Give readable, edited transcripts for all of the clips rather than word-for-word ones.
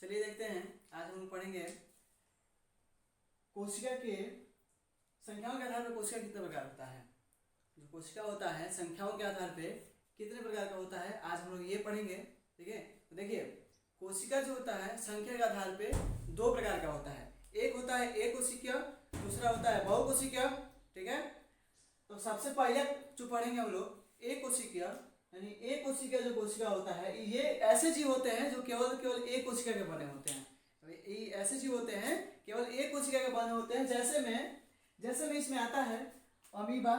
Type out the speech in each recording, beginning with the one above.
चलिए देखते हैं, आज हम लोग पढ़ेंगे कोशिका के संख्याओं के आधार पर कोशिका कितने प्रकार होता है। जो कोशिका होता है संख्याओं के आधार पे कितने प्रकार का होता है, आज हम लोग ये पढ़ेंगे। ठीक है, तो देखिए कोशिका जो होता है संख्या के आधार पे दो प्रकार का होता है। एक होता है एक कोशिकीय, दूसरा होता है बहुकोशिकीय। ठीक है, तो सबसे पहले जो पढ़ेंगे हम लोग एक कोशिकीय, यानी एक कोशिकीय जो कोशिका होता है ये ऐसे जीव होते हैं जो केवल एक कोशिका के बने होते हैं। ये ऐसे जीव होते हैं केवल एक कोशिका के बने होते हैं। जैसे में इसमें आता है अमीबा,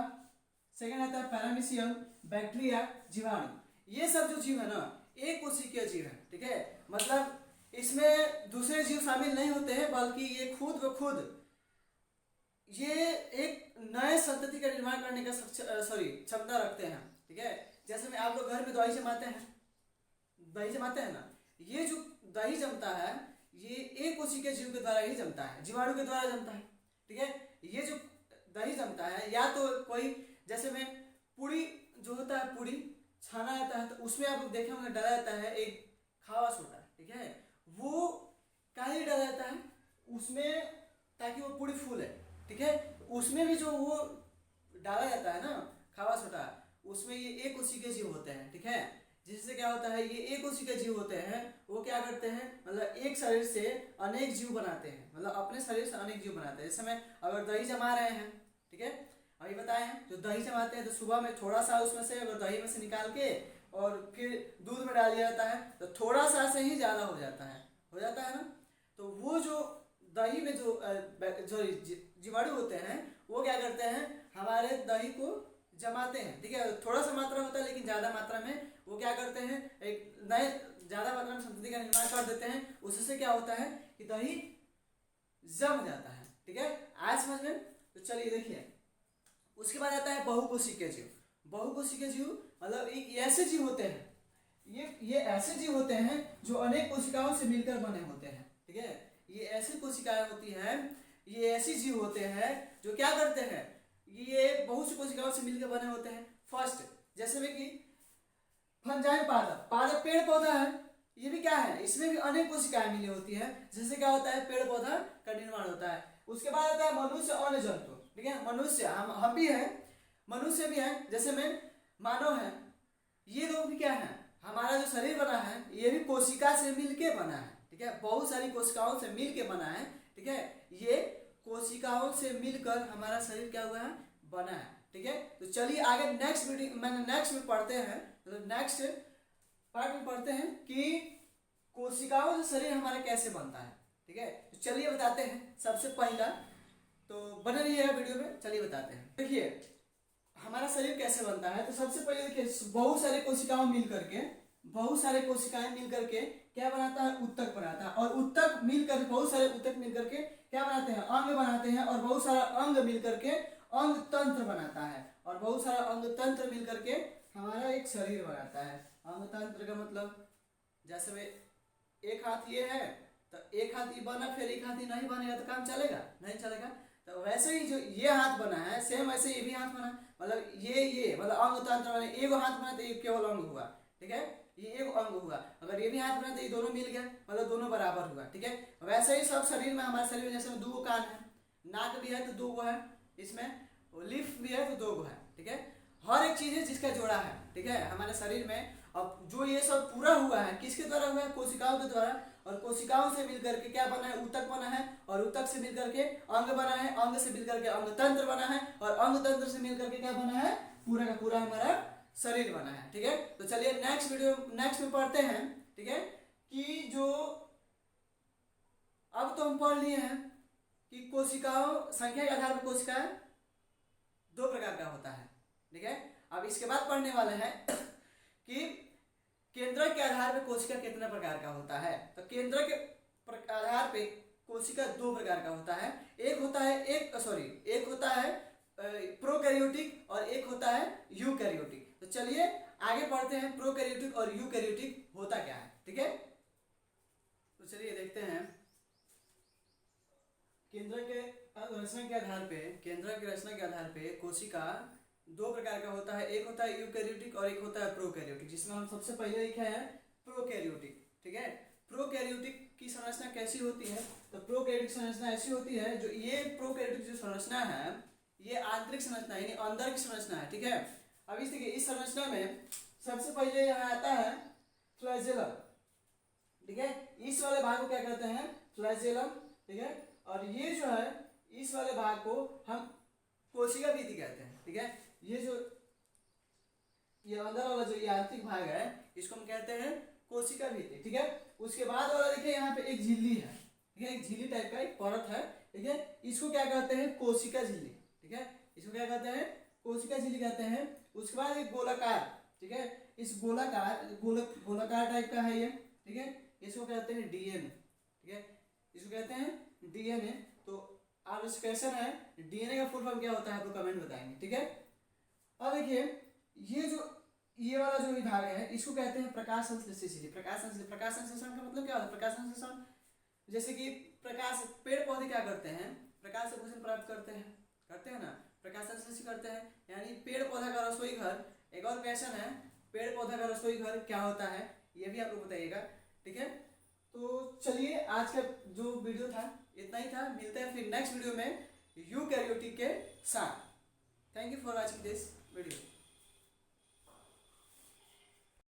सेकंड आता है पैरामीशियम, बैक्टीरिया, जीवाणु। ये सब जो जीव है ना एक कोशिकीय जीव है। ठीक है, मतलब इसमें दूसरे जीव शामिल नहीं होते हैं, बल्कि ये खुद ब खुद ये एक नए संतति का निर्माण करने का क्षमता रखते हैं। ठीक है, जैसे में आप लोग घर में दही जमाते हैं ना, ये जो दही जमता है ये एक कोशिकीय जीव के द्वारा ही जमता है, जीवाणु के द्वारा जमता है। ठीक है, ये जो दही जमता है या तो कोई जैसे में पूरी जो होता है, पूरी छाना जाता है तो उसमें आप लोग देखे होंगे डाला जाता है एक खावा सोडा। ठीक है, वो काहे डाला जाता है उसमें, ताकि वो पूरी फूले। ठीक है, उसमें भी जो वो डाला जाता है ना खावा सोडा, उसमें ये एक कोशिकीय जीव होते हैं। ठीक है, जिससे क्या होता है, ये एक कोशिकीय जीव होते हैं, वो क्या करते हैं मतलब एक शरीर से अनेक जीव बनाते हैं, मतलब अपने शरीर से अनेक जीव बनाते हैं। जैसे में अगर दही जमा रहे हैं, ठीक है अभी बताए हैं, जो दही जमाते हैं तो सुबह में थोड़ा सा उसमें से अगर दही में से निकाल के और फिर दूध में डाल दिया जाता है तो थोड़ा सा से ही ज़्यादा हो जाता है ना। तो वो जो दही में जो जीवाणु होते हैं वो क्या करते हैं, हमारे दही को जमाते हैं। ठीक है, थोड़ा सा मात्रा होता है लेकिन ज़्यादा मात्रा में वो क्या करते हैं, एक नए ज़्यादा मात्रा में संतति का निर्माण कर देते हैं। उससे क्या होता है कि दही जम जाता है। ठीक है, आज समझ में। तो चलिए देखिए, उसके बाद आता है बहुकोशिकीय जीव। बहुकोशिकीय जीव मतलब एक ऐसे जीव होते हैं, ये ऐसे जीव होते हैं जो अनेक कोशिकाओं से मिलकर बने होते हैं। ठीक है, ये ऐसी कोशिकाएं होती हैं, ये ऐसे जीव होते हैं जो क्या करते हैं, ये बहुत सी कोशिकाओं से मिलकर बने होते हैं। फर्स्ट जैसे में कि फंजाई पादप पेड़ पौधा है, ये भी क्या है, इसमें भी अनेक कोशिकाएं मिली होती है, जिससे क्या होता है पेड़ पौधा का निर्माण होता है। उसके बाद आता है मनुष्य अन्य जंतु। ठीक है, मनुष्य हम भी हैं, मनुष्य भी हैं, जैसे में मानव है, ये लोग भी क्या है, हमारा जो शरीर बना है ये भी कोशिका से मिलके बना है। ठीक है, बहुत सारी कोशिकाओं से मिलके बना है। ठीक है, ये कोशिकाओं से मिलकर हमारा शरीर क्या हुआ है, बना है। ठीक है, तो चलिए आगे नेक्स्ट में पढ़ते हैं, मतलब नेक्स्ट पार्ट में पढ़ते हैं कि कोशिकाओं से शरीर हमारा कैसे बनता है। ठीक है, तो चलिए बताते हैं। सबसे पहला तो बने रहिएगा वीडियो में, चलिए बताते हैं। देखिए हमारा शरीर कैसे बनता है, तो सबसे पहले देखिए बहुत सारे कोशिकाएं मिल करके क्या बनाता है, उत्तक बनाता है। और उत्तक मिलकर बहुत सारे उत्तक मिल करके क्या बनाते हैं, अंग बनाते हैं। और बहुत सारा अंग मिल करके अंग तंत्र बनाता है। और बहुत सारा अंग तंत्र मिल करके हमारा एक शरीर बनाता है। अंग तंत्र का मतलब जैसे में एक हाथ ये है तो एक हाथ ये बना, फिर एक हाथ ये नहीं बनेगा तो काम चलेगा नहीं चलेगा। तो वैसे ही जो ये हाथ बना है सेम वैसे ये भी हाथ बना, मतलब ये मतलब अंग तंत्र बने। एक हाथ बना तो ये केवल अंग हुआ। ठीक है, ये एक अंग हुआ। अगर ये भी हाथ बना तो ये दोनों मिल गया, मतलब दोनों बराबर हुआ। ठीक है, वैसे ही सब शरीर में, हमारे शरीर में जैसे दो कान है, नाक भी है तो दो गो है, इसमें लिफ भी है तो दो गो है। ठीक है, हर एक चीज है जिसका जोड़ा है। ठीक है, हमारे शरीर में अब जो ये सब पूरा हुआ है किसके द्वारा हुआ है, कोशिकाओं के द्वारा। और कोशिकाओं से मिलकर के क्या बना है, ऊतक बना है। और ऊतक से मिलकर के अंग बना है, अंग से मिलकर के अंग तंत्र बना है। और अंग तंत्र से मिलकर के क्या बना है, पूरा का पूरा हमारा शरीर बना है। ठीक है, तो चलिए नेक्स्ट में पढ़ते हैं। ठीक है, कि जो अब तो हम पढ़ लिए हैं कि कोशिकाओं संख्या के आधार पर कोशिकाएं दो प्रकार का होता है। ठीक है, अब इसके बाद पढ़ने वाले हैं कि केंद्रक के आधार पर कोशिका कितने प्रकार का होता है। तो केंद्रक के आधार पे कोशिका दो प्रकार का होता है। एक होता है प्रोकैरियोटिक और एक होता है यूकैरियोटिक। तो चलिए आगे पढ़ते हैं प्रोकैरियोटिक और यूकैरियोटिक होता क्या है। ठीक है, तो चलिए देखते हैं। केंद्रक के रचना के आधार पे कोशिका दो प्रकार का होता है। एक होता है यूकैरियोटिक और एक होता है प्रोकैरियोटिक, जिसमें हम सबसे पहले लिखा है प्रोकैरियोटिक। ठीक है, प्रोकैरियोटिक की संरचना कैसी होती है, तो प्रोकैरियोटिक संरचना ऐसी होती है, जो ये प्रोकैरियोटिक जो संरचना है ये आंतरिक संरचना यानी अंदर की संरचना है, ठीक है। अब इस देखिए इस संरचना में सबसे पहले यहाँ आता है फ्लैजेलम, ठीक है। इस वाले भाग को क्या कहते हैं, फ्लैजेलम, ठीक है। और ये जो है इस वाले भाग को हम कोशिका भित्ति कहते हैं, ठीक है। ये जो ये अंदर वाला जो ये आंतरिक भाग है इसको हम कहते हैं कोशिका भित्ति, ठीक है। उसके बाद वाला देखिए यहाँ पे एक झिल्ली है, ठीक है, एक झिल्ली टाइप का एक परत है, ठीक है। इसको क्या कहते हैं, कोशिका झिल्ली, ठीक है। इसको क्या कहते हैं, कोशिका झिल्ली कहते हैं। उसके बाद एक गोलाकार, ठीक है, इस गोलाकार टाइप का है ये, ठीक है। इसको कहते हैं डीएनए, ठीक है, इसको कहते हैं डीएनए। तो आप इस क्वेश्चन है डीएनए का फुल फॉर्म क्या होता है आप लोग कमेंट बताएंगे, ठीक है। अब देखिए ये वाला जो विभाग है इसको कहते हैं प्रकाश संश्लेषी झिल्ली। प्रकाश संश्लेषण का मतलब क्या होता है, प्रकाश संश्लेषण जैसे कि प्रकाश, पेड़ पौधे क्या करते हैं, प्रकाश से पोषण प्राप्त करते हैं ना, प्रकाश संश्लेषण करते हैं, यानी पेड़ पौधा का रसोई घर। एक और क्वेश्चन है, पेड़ पौधा का रसोई घर क्या होता है, ये भी आप लोग बताइएगा, ठीक है। तो चलिए आज का जो वीडियो था इतना ही था, मिलते हैं फिर नेक्स्ट वीडियो में यूकैरियोटिक के साथ। Thank you for watching this video.